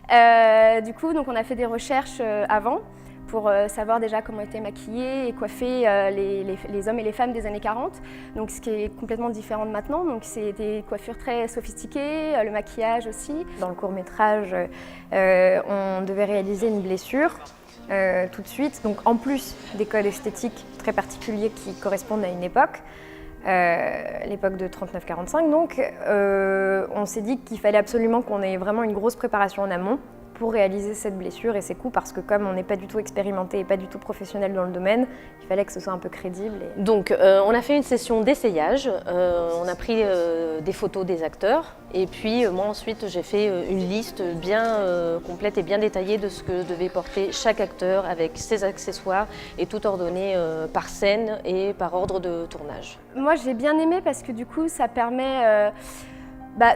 Du coup, donc on a fait des recherches avant pour savoir déjà comment étaient maquillés et coiffés les hommes et les femmes des années 40. Donc ce qui est complètement différent de maintenant. Donc c'est des coiffures très sophistiquées, le maquillage aussi. Dans le court-métrage, on devait réaliser une blessure tout de suite. Donc en plus des codes esthétiques très particuliers qui correspondent à une époque, l'époque de 39-45 donc, on s'est dit qu'il fallait absolument qu'on ait vraiment une grosse préparation en amont pour réaliser cette blessure et ces coups, parce que comme on n'est pas du tout expérimenté et pas du tout professionnel dans le domaine, il fallait que ce soit un peu crédible. Donc on a fait une session d'essayage, on a pris des photos des acteurs et puis moi ensuite j'ai fait une liste bien complète et bien détaillée de ce que devait porter chaque acteur avec ses accessoires et tout ordonné par scène et par ordre de tournage. Moi j'ai bien aimé parce que du coup ça permet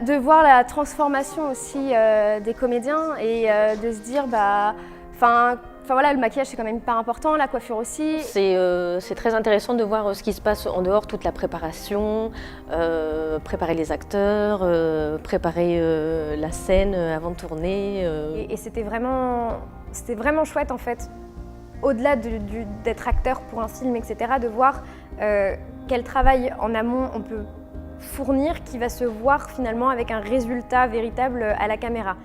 de voir la transformation aussi des comédiens et de se dire, voilà, le maquillage c'est quand même hyper important, la coiffure aussi. C'est très intéressant de voir ce qui se passe en dehors, toute la préparation, préparer les acteurs, préparer la scène avant de tourner. Et c'était vraiment chouette en fait, au-delà d'être acteur pour un film, etc., de voir quel travail en amont on peut fournir qui va se voir finalement avec un résultat véritable à la caméra.